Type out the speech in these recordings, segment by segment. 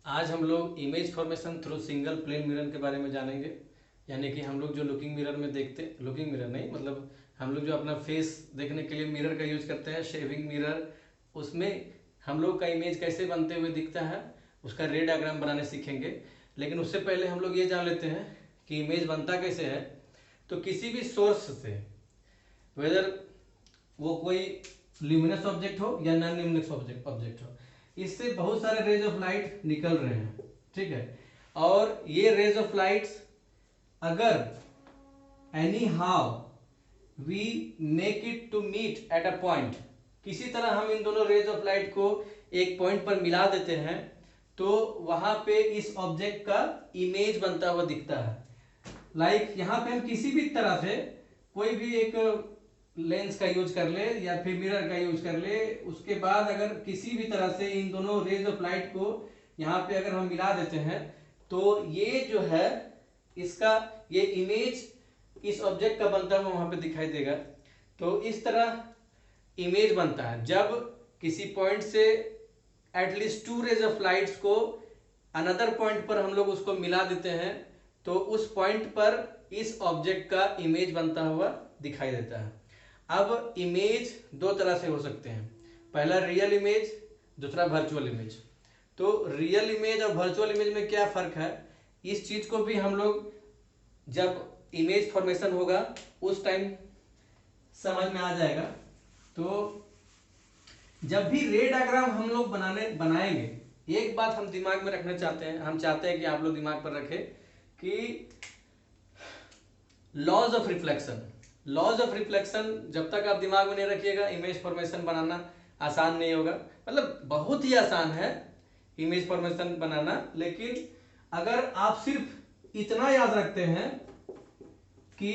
आज हम लोग image formation through single plane mirror के बारे में जानेंगे। यानी कि हम लोग जो लुकिंग मिरर में देखते, लुकिंग मिरर नहीं मतलब हम लोग जो अपना फेस देखने के लिए मिरर का यूज करते हैं, शेविंग मिरर, उसमें हम लोग का इमेज कैसे बनते हुए दिखता है उसका रे डायग्राम बनाने सीखेंगे। लेकिन उससे पहले हम लोग ये जान लेते हैं कि इमेज बनता कैसे है। तो किसी भी सोर्स से, वेदर वो कोई ल्यूमिनस ऑब्जेक्ट हो या नॉन ल्यूमिनस ऑब्जेक्ट हो, इससे बहुत सारे रेज ऑफ लाइट निकल रहे हैं, ठीक है। और ये रेज ऑफ लाइट्स अगर anyhow we make it to meet at a point, किसी तरह हम इन दोनों रेज ऑफ लाइट को एक पॉइंट पर मिला देते हैं तो वहां पे इस ऑब्जेक्ट का इमेज बनता हुआ दिखता है। लाइक यहाँ पे हम किसी भी तरह से कोई भी एक लेंस का यूज कर ले या फिर मिरर का यूज कर ले, उसके बाद अगर किसी भी तरह से इन दोनों रेज ऑफ लाइट को यहाँ पे अगर हम मिला देते हैं तो ये जो है इसका ये इमेज इस ऑब्जेक्ट का बनता हुआ वहां पे दिखाई देगा। तो इस तरह इमेज बनता है जब किसी पॉइंट से at least two rays of lights को अनदर पॉइंट पर हम लोग उसको मिला देते हैं तो उस पॉइंट पर इस ऑब्जेक्ट का इमेज बनता हुआ दिखाई देता है। अब इमेज दो तरह से हो सकते हैं, पहला रियल इमेज, दूसरा वर्चुअल इमेज। तो रियल इमेज और वर्चुअल इमेज में क्या फर्क है, इस चीज को भी हम लोग जब इमेज फॉर्मेशन होगा उस टाइम समझ में आ जाएगा। तो जब भी रे डायग्राम हम लोग बनाएंगे, एक बात हम दिमाग में रखना चाहते हैं, हम चाहते हैं कि आप लोग दिमाग पर रखें कि laws of reflection, laws of reflection जब तक आप दिमाग में नहीं रखिएगा इमेज फॉर्मेशन बनाना आसान नहीं होगा। मतलब बहुत ही आसान है इमेज फॉर्मेशन बनाना, लेकिन अगर आप सिर्फ इतना याद रखते हैं कि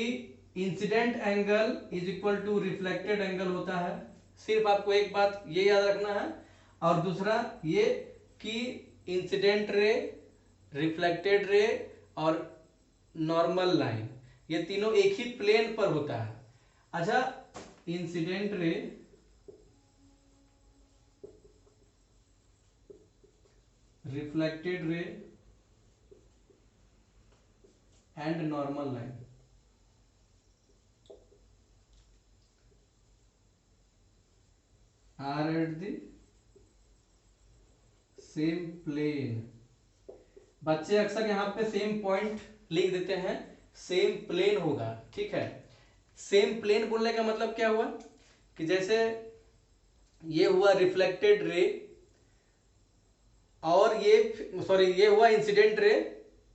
incident angle is equal to reflected angle होता है, सिर्फ आपको एक बात ये याद रखना है, और दूसरा ये कि इंसिडेंट रे, रिफ्लेक्टेड रे और नॉर्मल लाइन, ये तीनों एक ही प्लेन पर होता है। अच्छा, incident ray, reflected ray and normal line, are at the same plane. बच्चे अक्सर यहां पे सेम पॉइंट लिख देते हैं, सेम प्लेन होगा, ठीक है। सेम प्लेन बोलने का मतलब क्या हुआ कि जैसे ये हुआ रिफ्लेक्टेड रे और ये हुआ इंसिडेंट रे,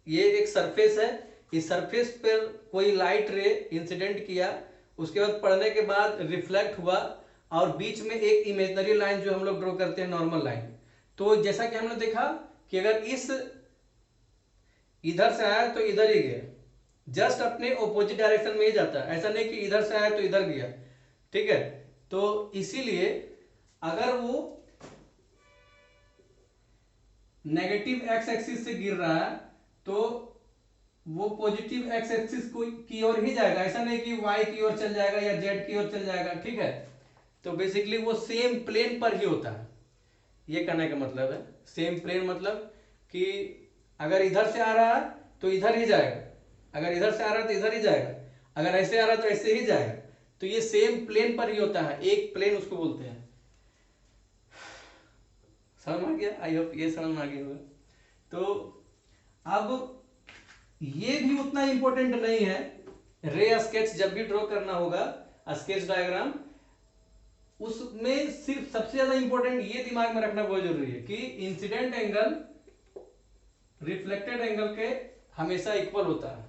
ये एक सरफेस है, इस सरफेस पर कोई लाइट रे इंसिडेंट किया, उसके बाद पड़ने के बाद रिफ्लेक्ट हुआ और बीच में एक इमेजिनरी लाइन जो हम लोग ड्रॉ करते हैं नॉर्मल लाइन। तो जैसा कि हमने देखा कि अगर इस इधर से आया तो इधर ही गया, जस्ट अपने ऑपोजिट डायरेक्शन में ही जाता है, ऐसा नहीं कि इधर से आया तो इधर गया, ठीक है। तो इसीलिए अगर वो नेगेटिव एक्स एक्सिस से गिर रहा है तो वो पॉजिटिव एक्स एक्सिस की ओर ही जाएगा, ऐसा नहीं कि वाई की ओर चल जाएगा या जेड की ओर चल जाएगा, ठीक है। तो बेसिकली वो सेम प्लेन पर ही होता है, ये कहने का मतलब है। सेम प्लेन मतलब कि अगर इधर से आ रहा है तो इधर ही जाएगा, अगर इधर से आ रहा है तो इधर ही जाएगा, अगर ऐसे आ रहा है तो ऐसे ही जाएगा। तो ये सेम प्लेन पर ही होता है, एक प्लेन उसको बोलते हैं। समझ में आ गया? आई होप ये समझ में आ गया होगा। तो अब ये भी उतना इंपॉर्टेंट नहीं है, रे स्केच जब भी ड्रॉ करना होगा स्केच डायग्राम, उसमें सिर्फ सबसे ज्यादा इंपॉर्टेंट ये दिमाग में रखना बहुत जरूरी है कि इंसिडेंट एंगल रिफ्लेक्टेड एंगल के हमेशा इक्वल होता है।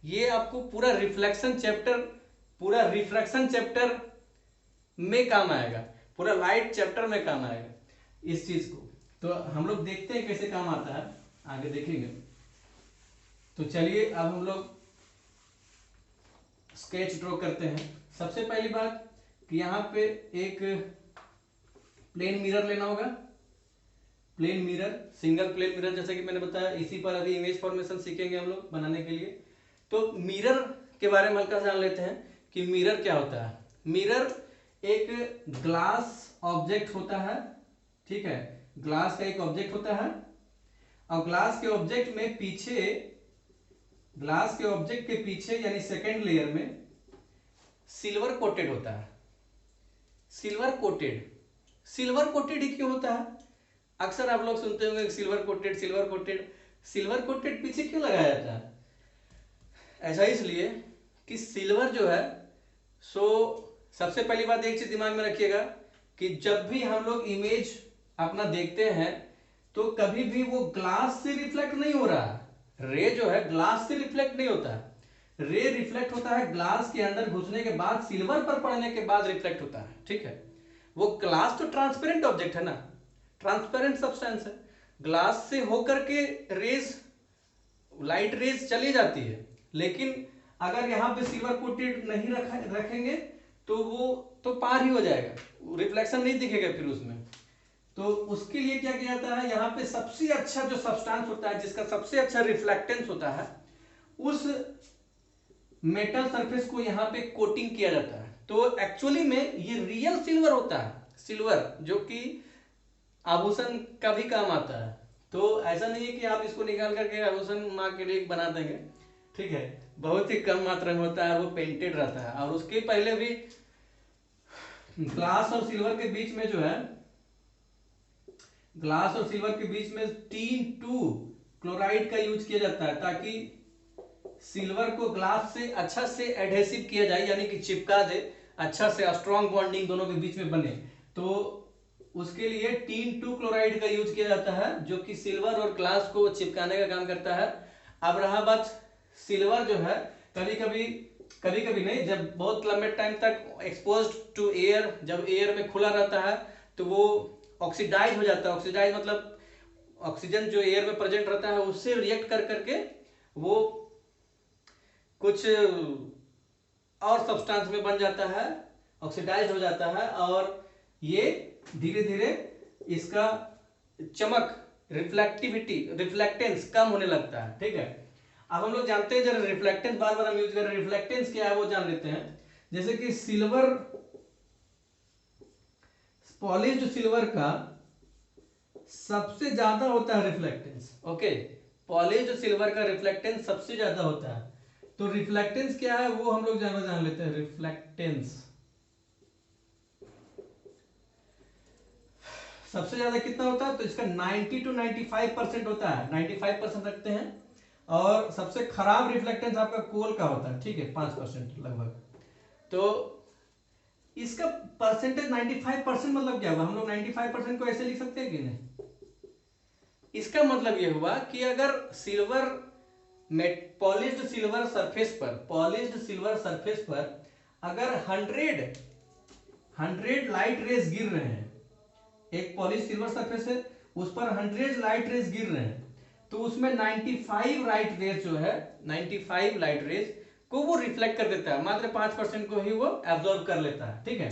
ये आपको पूरा रिफ्रैक्शन चैप्टर में काम आएगा, पूरा लाइट चैप्टर में काम आएगा इस चीज को। तो हम लोग देखते हैं कैसे काम आता है, आगे देखेंगे। तो चलिए अब हम लोग स्केच ड्रॉ करते हैं। सबसे पहली बात कि यहाँ पे एक प्लेन मिरर लेना होगा, plane mirror, single plane mirror, जैसे कि मैंने बताया इसी पर अभी इमेज फॉर्मेशन सीखेंगे हम लोग बनाने के लिए। तो मिरर के बारे में हल्का जान लेते हैं कि मिरर क्या होता है। मिरर एक ग्लास ऑब्जेक्ट होता है, ठीक है, ग्लास का एक ऑब्जेक्ट होता है और ग्लास के ऑब्जेक्ट में पीछे, ग्लास के ऑब्जेक्ट के पीछे यानी सेकेंड लेयर में सिल्वर कोटेड होता है। सिल्वर कोटेड, सिल्वर कोटेड ही क्यों होता है? अक्सर आप लोग सुनते होंगे silver coated, silver coated. Silver coated पीछे क्यों लगाया जाता है? ऐसा इसलिए कि सिल्वर जो है सो, सबसे पहली बात एक चीज दिमाग में रखिएगा कि जब भी हम लोग इमेज अपना देखते हैं तो कभी भी वो ग्लास से रिफ्लेक्ट नहीं हो रहा है। रे जो है ग्लास से रिफ्लेक्ट नहीं होता है। रे रिफ्लेक्ट होता है ग्लास के अंदर घुसने के बाद, सिल्वर पर पड़ने के बाद रिफ्लेक्ट होता है, ठीक है। वो ग्लास तो ट्रांसपेरेंट ऑब्जेक्ट है ना, ट्रांसपेरेंट सब्सटेंस है। ग्लास से होकर के रेज, लाइट रेज चली जाती है, लेकिन अगर यहाँ पे सिल्वर कोटेड नहीं रखेंगे तो वो तो पार ही हो जाएगा, रिफ्लेक्शन नहीं दिखेगा फिर उसमें। तो उसके लिए क्या किया जाता है, यहाँ पे सबसे अच्छा जो सब्सटेंस होता है, जिसका सबसे अच्छा रिफ्लेक्टेंस होता है, उस मेटल सरफेस को यहाँ पे कोटिंग किया जाता है। तो एक्चुअली में ये रियल सिल्वर होता है, सिल्वर जो कि आभूषण का भी काम आता है। तो ऐसा नहीं है कि आप इसको निकाल करके आभूषण माँ के लिए बना देंगे, ठीक है। बहुत ही कम मात्रा में होता है, वो पेंटेड रहता है। और उसके पहले भी ग्लास और सिल्वर के बीच में जो है, ग्लास और सिल्वर के बीच में Tin2 क्लोराइड का यूज किया जाता है, ताकि सिल्वर को ग्लास से अच्छा से एडहेसिव किया जाए, यानी कि चिपका दे, अच्छा से स्ट्रॉन्ग बॉन्डिंग दोनों के बीच में बने। तो उसके लिए Tin2 क्लोराइड का यूज किया जाता है, जो कि सिल्वर और ग्लास को चिपकाने का काम करता है। अब रहा बात, सिल्वर जो है कभी कभी नहीं, जब बहुत लंबे टाइम तक एक्सपोज्ड टू एयर, जब एयर में खुला रहता है तो वो ऑक्सीडाइज हो जाता है। ऑक्सीडाइज मतलब ऑक्सीजन जो एयर में प्रेजेंट रहता है उससे रिएक्ट कर करके वो कुछ और सब्सटेंस में बन जाता है, ऑक्सीडाइज हो जाता है, और ये धीरे धीरे इसका चमक, रिफ्लेक्टिविटी, रिफ्लेक्टेंस कम होने लगता है, ठीक है। अब हम लोग जानते हैं, जरा रिफ्लेक्टेंस बार बार हम यूज कर रहे हैं, रिफ्लेक्टेंस क्या है वो जान लेते हैं। जैसे कि सिल्वर, पॉलिश्ड सिल्वर का सबसे ज्यादा होता है रिफ्लेक्टेंस, ओके। पॉलिश्ड सिल्वर का रिफ्लेक्टेंस सबसे ज्यादा होता है। तो रिफ्लेक्टेंस क्या है वो हम लोग जान लेते हैं। रिफ्लेक्टेंस सबसे ज्यादा कितना होता है, तो इसका 90 to 95% होता है, 95% रखते हैं। और सबसे खराब रिफ्लेक्टेंस आपका कोल का होता है, ठीक है, 5% लगभग। तो इसका परसेंटेज 95% मतलब क्या हुआ, हम लोग 95% को ऐसे लिख सकते हैं कि नहीं? इसका मतलब यह हुआ कि अगर सिल्वर पॉलिश्ड सिल्वर सरफेस पर, पॉलिश्ड सिल्वर सरफेस पर अगर 100 लाइट रेज गिर रहे हैं, एक पॉलिश सिल्वर सरफेस है, उस पर 100 लाइट रेज गिर रहे हैं, तो उसमें 95 लाइट रेज जो है, 95 लाइट रेज को वो रिफ्लेक्ट कर देता है, मात्र 5% को ही वो एब्जॉर्ब कर लेता है, ठीक है।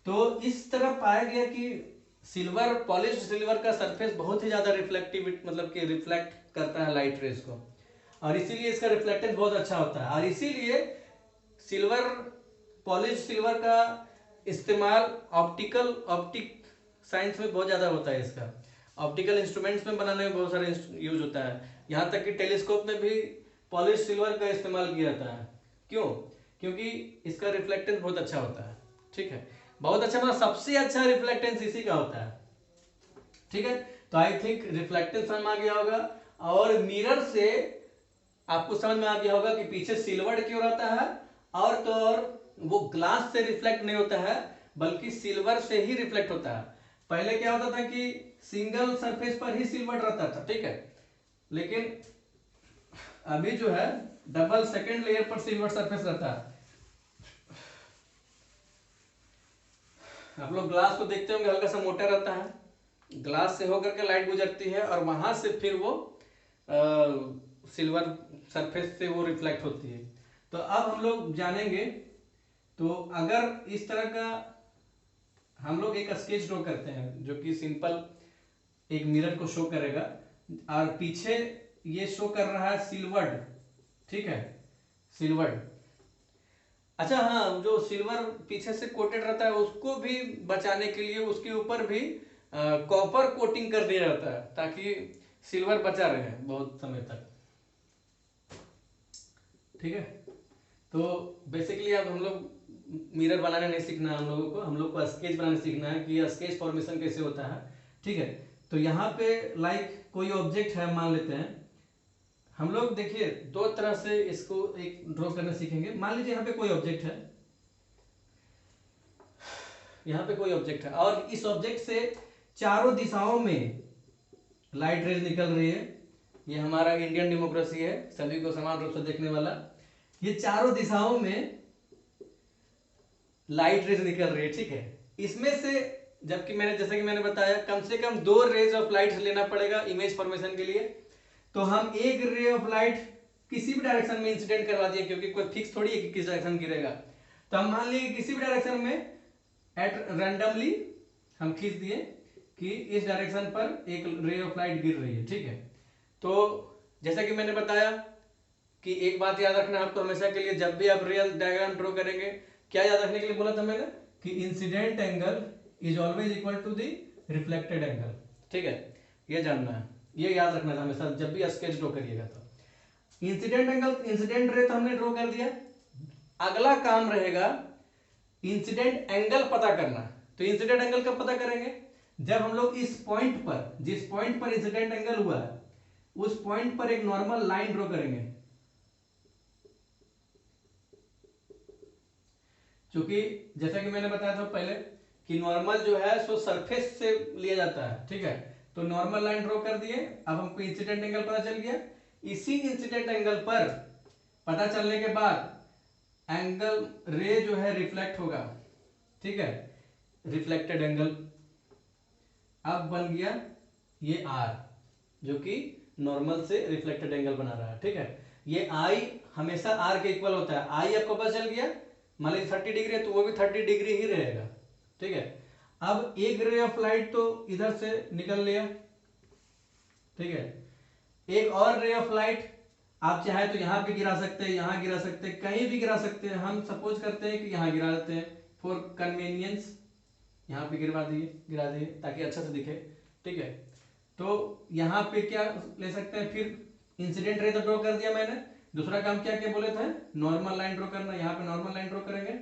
तो इस तरह पाया गया कि सिल्वर, पॉलिश्ड सिल्वर का सरफेस बहुत ही ज्यादा रिफ्लेक्टिविटी, मतलब कि रिफ्लेक्ट करता है लाइट रेज को, और इसीलिए इसका रिफ्लेक्टेंस बहुत अच्छा होता है। और इसीलिए सिल्वर, पॉलिश सिल्वर का इस्तेमाल ऑप्टिक साइंस में बहुत ज्यादा होता है। इसका ऑप्टिकल इंस्ट्रूमेंट्स में बनाने में बहुत सारे यूज होता है। यहाँ तक कि टेलीस्कोप में भी पॉलिश सिल्वर का इस्तेमाल किया जाता है। क्यों? क्योंकि इसका रिफ्लेक्टेंस बहुत अच्छा होता है, ठीक है। बहुत अच्छा मतलब सबसे अच्छा रिफ्लेक्टेंस इसी का होता है, ठीक है। तो आई थिंक रिफ्लेक्टेंस समझ में आ गया होगा। और मिरर से आपको समझ में आ गया होगा कि पीछे सिल्वर क्यों रहता है, और तो और वो ग्लास से रिफ्लेक्ट नहीं होता है बल्कि सिल्वर से ही रिफ्लेक्ट होता है। पहले क्या होता था कि सिंगल सरफेस पर ही सिल्वर रहता था, ठीक है, लेकिन अभी जो है डबल सेकेंड लेयर पर सिल्वर सरफेस रहता है। आप लोग ग्लास को देखते होंगे, हल्का सा मोटा रहता है, ग्लास से होकर के लाइट गुजरती है और वहां से फिर वो सिल्वर सरफेस से वो रिफ्लेक्ट होती है। तो अब हम लोग जानेंगे, तो अगर इस तरह का हम लोग एक स्केच ड्रॉ करते हैं जो कि सिंपल एक मिरर को शो करेगा, और पीछे ये शो कर रहा है सिल्वर, ठीक है, सिल्वर। अच्छा हाँ, जो सिल्वर पीछे से कोटेड रहता है उसको भी बचाने के लिए उसके ऊपर भी कॉपर कोटिंग कर दिया जाता है, ताकि सिल्वर बचा रहे बहुत समय तक। ठीक है, तो बेसिकली अब हम लोग मिरर बनाने नहीं सीखना है हम लोग को स्केच बनाने सीखना है कि स्केच फॉर्मेशन कैसे होता है। ठीक है, तो यहाँ पे लाइक कोई ऑब्जेक्ट है मान लेते हैं हम लोग। देखिए दो तरह से इसको एक ड्रॉ करना सीखेंगे। मान लीजिए यहाँ पे कोई ऑब्जेक्ट है, यहाँ पे कोई ऑब्जेक्ट है और इस ऑब्जेक्ट से चारों दिशाओं में लाइट रेज निकल रही है। ये हमारा इंडियन डेमोक्रेसी है, सभी को समान रूप से देखने वाला। ये चारों दिशाओं में लाइट रेज निकल रही है। ठीक है, इसमें से जबकि जैसे कि मैंने बताया कम से कम 2 रेज ऑफ लाइट लेना पड़ेगा इमेज फॉर्मेशन के लिए। तो हम एक रे ऑफ लाइट किसी भी डायरेक्शन में इंसिडेंट करवा दिए, क्योंकि कोई फिक्स थोड़ी है कि किस डायरेक्शन गिरेगा। तो हम मान लीजिए किसी भी डायरेक्शन में एट रैंडमली हम खींच दिए कि इस डायरेक्शन पर एक रे ऑफ लाइट गिर रही है। ठीक है, तो जैसा कि मैंने बताया कि एक बात याद रखना आपको हमेशा के लिए, जब भी आप रियल डायग्राम ड्रॉ करेंगे, क्या याद रखने के लिए बोला था मैंने कि incident angle is always equal to the reflected angle. ठीक है, ये जानना है, ये याद रखना है हमेशा जब भी स्केच ड्रॉ करिएगा। तो इंसिडेंट एंगल, इंसिडेंट रे तो हमने ड्रॉ कर दिया। अगला काम रहेगा इंसिडेंट एंगल पता करना। तो इंसिडेंट एंगल कब पता करेंगे? जब हम लोग इस पॉइंट पर, जिस पॉइंट पर इंसिडेंट एंगल हुआ है, उस पॉइंट पर एक नॉर्मल लाइन ड्रॉ करेंगे। क्योंकि जैसा कि मैंने बताया था पहले कि नॉर्मल जो है सो सरफेस से लिया जाता है। ठीक है, तो नॉर्मल लाइन ड्रॉ कर दिए। अब हमको इंसिडेंट एंगल पता चल गया। इसी इंसिडेंट एंगल पर पता चलने के बाद एंगल रे जो है रिफ्लेक्ट होगा। ठीक है, रिफ्लेक्टेड एंगल अब बन गया ये आर, जो कि नॉर्मल से रिफ्लेक्टेड एंगल बना रहा है। ठीक है, ये आई हमेशा आर के इक्वल होता है। आई आपको पता चल गया, मान लीजिए 30 डिग्री है तो वो भी 30 डिग्री ही रहेगा। ठीक है, अब एक रे ऑफ लाइट तो इधर से निकल लिया। ठीक है, एक और रे ऑफ लाइट आप चाहे तो यहां पे गिरा सकते हैं, यहां गिरा सकते हैं, कहीं भी गिरा सकते हैं। हम सपोज करते हैं कि यहां गिरा देते हैं फॉर कन्वीनियंस, यहां पे गिरा दिए ताकि अच्छा से दिखे। ठीक है, तो यहां पे क्या ले सकते हैं, फिर इंसिडेंट रे तो ड्रॉ कर दिया मैंने। दूसरा काम क्या क्या बोले थे, नॉर्मल लाइन ड्रॉ करना। यहाँ पे नॉर्मल लाइन ड्रॉ करेंगे।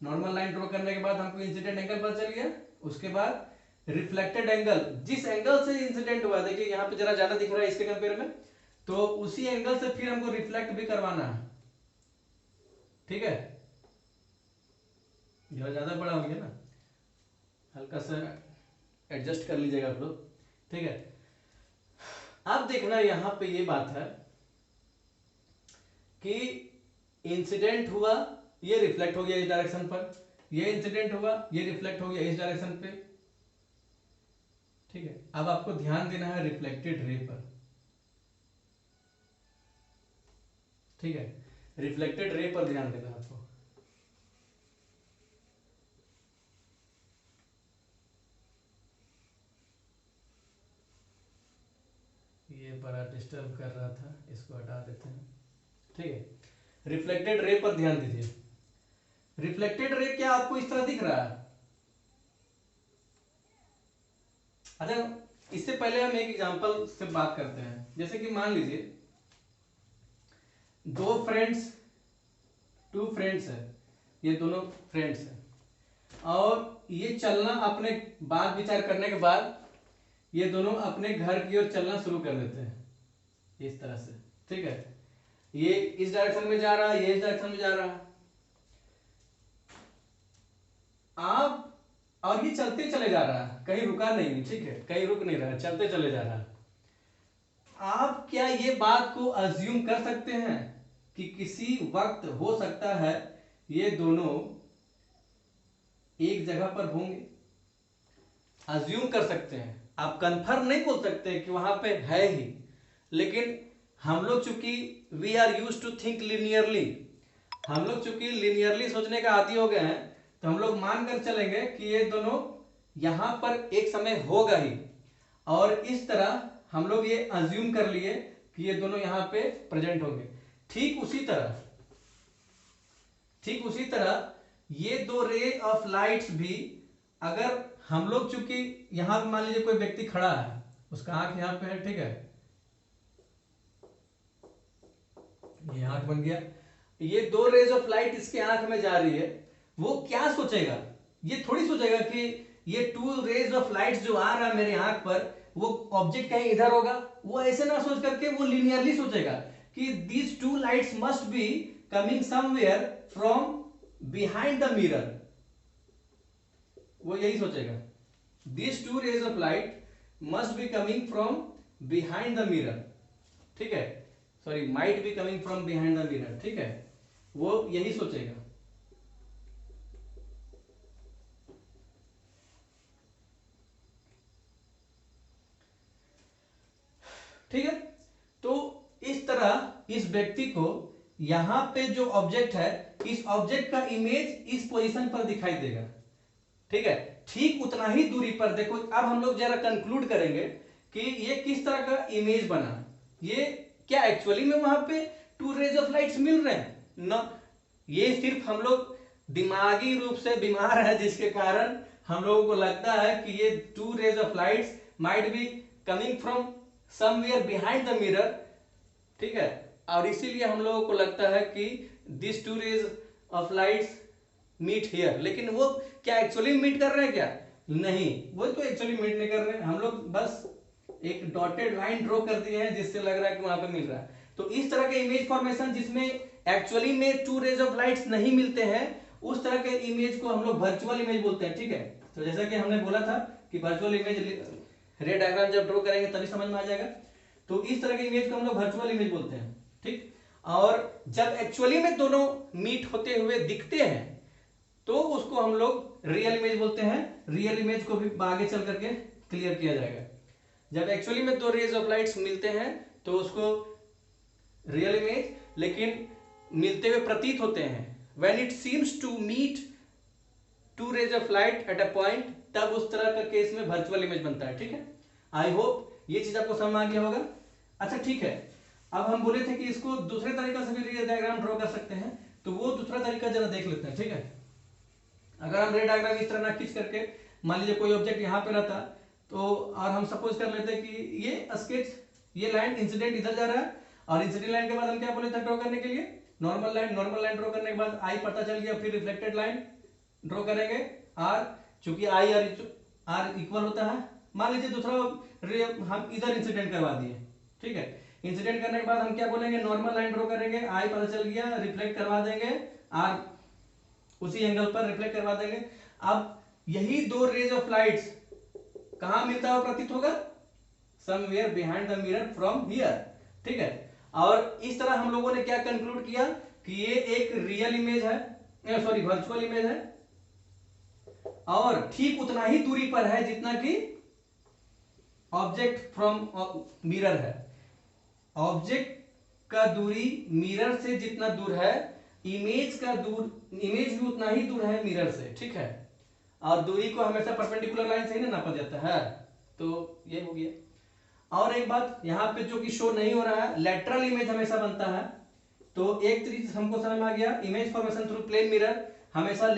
नॉर्मल लाइन ड्रॉ करने के बाद हमको इंसिडेंट एंगल पता चल गया। उसके बाद रिफ्लेक्टेड एंगल, जिस एंगल से इंसिडेंट हुआ, देखिए यहाँ पे जरा ज्यादा दिख रहा है इसके कंपेयर में, तो उसी एंगल से फिर हमको रिफ्लेक्ट भी करवाना है। ठीक है, जरा ज्यादा बड़ा हो गया ना, हल्का सा एडजस्ट कर लीजिएगा आप लोग। ठीक है, अब देखना यहां पे ये बात है कि इंसिडेंट हुआ, ये रिफ्लेक्ट हो गया इस डायरेक्शन पर, ये इंसिडेंट हुआ, ये रिफ्लेक्ट हो गया इस डायरेक्शन पे। ठीक है, अब आपको ध्यान देना है रिफ्लेक्टेड रे पर। ठीक है, रिफ्लेक्टेड रे पर ध्यान देना आपको। ये बड़ा डिस्टर्ब कर रहा था, इसको हटा देते हैं। ठीक है, रिफ्लेक्टेड रे पर ध्यान दीजिए। रिफ्लेक्टेड रे क्या आपको इस तरह दिख रहा है? अच्छा, इससे पहले हम एक एग्जांपल से बात करते हैं। जैसे कि मान लीजिए दो फ्रेंड्स, 2 फ्रेंड्स है, ये दोनों फ्रेंड्स हैं और ये चलना, अपने बात विचार करने के बाद ये दोनों अपने घर की ओर चलना शुरू कर देते हैं इस तरह से। ठीक है, ये इस डायरेक्शन में जा रहा है, ये इस डायरेक्शन में जा रहा है। आप और ये चलते चले जा रहा है, कहीं रुका नहीं। ठीक है, कहीं रुक नहीं रहा है, चलते चले जा रहा है। आप क्या ये बात को अज्यूम कर सकते हैं कि किसी वक्त हो सकता है ये दोनों एक जगह पर होंगे? अज्यूम कर सकते हैं, आप कंफर्म नहीं बोल सकते कि वहां पे है ही। लेकिन हम लोग चूंकि we are use to think linearly, हम लोग चूंकि लिनियरली सोचने का आदी हो गए हैं, तो हम लोग मानकर चलेंगे कि ये दोनों यहां पर एक समय होगा ही। और इस तरह हम लोग ये अज्यूम कर लिए कि ये दोनों यहां पे प्रेजेंट होंगे। ठीक उसी तरह ये 2 रे ऑफ लाइट्स भी, अगर हम लोग चूंकि यहां मान लीजिए कोई व्यक्ति खड़ा है, उसका आंख यहां पे है। ठीक है, ये आंख बन गया। ये दो रेज ऑफ लाइट इसके आंख में जा रही है, वो क्या सोचेगा, ये थोड़ी सोचेगा कि ये टू रेज ऑफ लाइट जो आ रहा है मेरे आंख पर वो ऑब्जेक्ट कहीं इधर होगा। वो ऐसे ना सोच करके वो लिनियरली सोचेगा कि these two lights must be coming somewhere from behind the mirror. वो यही सोचेगा, these two rays of light must be coming from behind the mirror, ठीक है, sorry might be coming from behind the mirror, ठीक है, वो यही सोचेगा। ठीक है, तो इस तरह इस व्यक्ति को यहां पे जो ऑब्जेक्ट है इस ऑब्जेक्ट का इमेज इस पोजीशन पर दिखाई देगा, ठीक है। ठीक उतना ही दूरी पर देखो, अब हम लोग जरा कंक्लूड करेंगे कि ये किस तरह का इमेज बना। ये क्या एक्चुअली में वहां पे टू रेज ऑफ लाइट्स मिल रहे हैं ना, ये सिर्फ हम लोग दिमागी रूप से बीमार है जिसके कारण हम लोगों को लगता है कि ये two rays of lights might be coming from somewhere behind the mirror, ठीक है, और इसीलिए हम लोगों को लगता है कि this two rays of lights meet here. लेकिन वो क्या एक्चुअली मीट कर रहे हैं क्या? नहीं, वो तो एक्चुअली मीट नहीं कर रहे हैं, हम लोग बस एक डॉटेड लाइन ड्रॉ कर दिए हैं जिससे लग रहा है कि वहां पे मिल रहा है। तो इस तरह के इमेज फॉर्मेशन जिसमें एक्चुअली में टू रेज ऑफ लाइट्स नहीं मिलते हैं उस तरह के इमेज को हम लोग वर्चुअल इमेज बोलते हैं, ठीक है। तो जैसा कि हमने बोला था कि वर्चुअल इमेज रे डायग्राम जब ड्रॉ करेंगे तभी समझ में आ जाएगा। तो इस तरह के इमेज को हम लोग वर्चुअल इमेज बोलते हैं, ठीक। और जब एक्चुअली में दोनों मीट होते हुए दिखते हैं तो उसको हम लोग रियल इमेज बोलते हैं। रियल इमेज को भी आगे चल करके क्लियर किया जाएगा। जब एक्चुअली में दो रेज ऑफ लाइट्स मिलते हैं तो उसको रियल इमेज, लेकिन मिलते हुए प्रतीत होते हैं when it seems to meet two rays of light at a point, तब उस तरह का केस में वर्चुअल इमेज बनता है, ठीक है। आई होप ये चीज आपको समझ में आ गया होगा। अच्छा ठीक है, अब हम बोले थे कि इसको दूसरे तरीका से भी रे डायग्राम ड्रॉ कर सकते हैं, तो वो दूसरा तरीका जरा देख लेते हैं, ठीक है। अगर हम रे डायग्राम इस तरह ना खींच करके मान लीजिए कोई ऑब्जेक्ट यहाँ पे रहता तो, और हम सपोज कर लेते कि ये स्केच, ये लाइन इंसिडेंट इधर जा रहा है और इंसिडेंट लाइन के बाद हम क्या बोले थे ड्रॉ करने के लिए? नॉर्मल लाइन ड्रॉ करने के बाद आई पता चल गया, फिर रिफ्लेक्टेड लाइन ड्रॉ करेंगे आर, चूंकि आई आर इक्वल होता है। मान लीजिए दूसरा रे हम इधर इंसिडेंट करवा दिए, ठीक है। इंसिडेंट करने के बाद हम क्या बोलेंगे? नॉर्मल लाइन ड्रॉ करेंगे, आई पता चल गया, रिफ्लेक्ट करवा देंगे, आर उसी एंगल पर रिफ्लेक्ट करवा देंगे। अब यही दो रेज ऑफ लाइट्स कहां मिलता हुआ प्रतीत होगा? Somewhere behind the mirror from here, ठीक है। और इस तरह हम लोगों ने क्या कंक्लूड किया कि ये एक रियल इमेज है, सॉरी वर्चुअल इमेज है, और ठीक उतना ही दूरी पर है जितना कि ऑब्जेक्ट फ्रॉम मिरर है। ऑब्जेक्ट का दूरी मिरर से जितना दूर है, इमेज भी उतना ही दूर है मिरर से, ठीक है। और दूरी को हमेशा परपेंडिकुलर लाइन से ही ना नापा जाता है, तो ये हो गया। और एक बात यहाँ पे जो कि शो नहीं हो रहा है, लेटरल इमेज हमेशा बनता है। तो एक चीज हमको समझ में आ गया, image formation through plane mirror हमेशा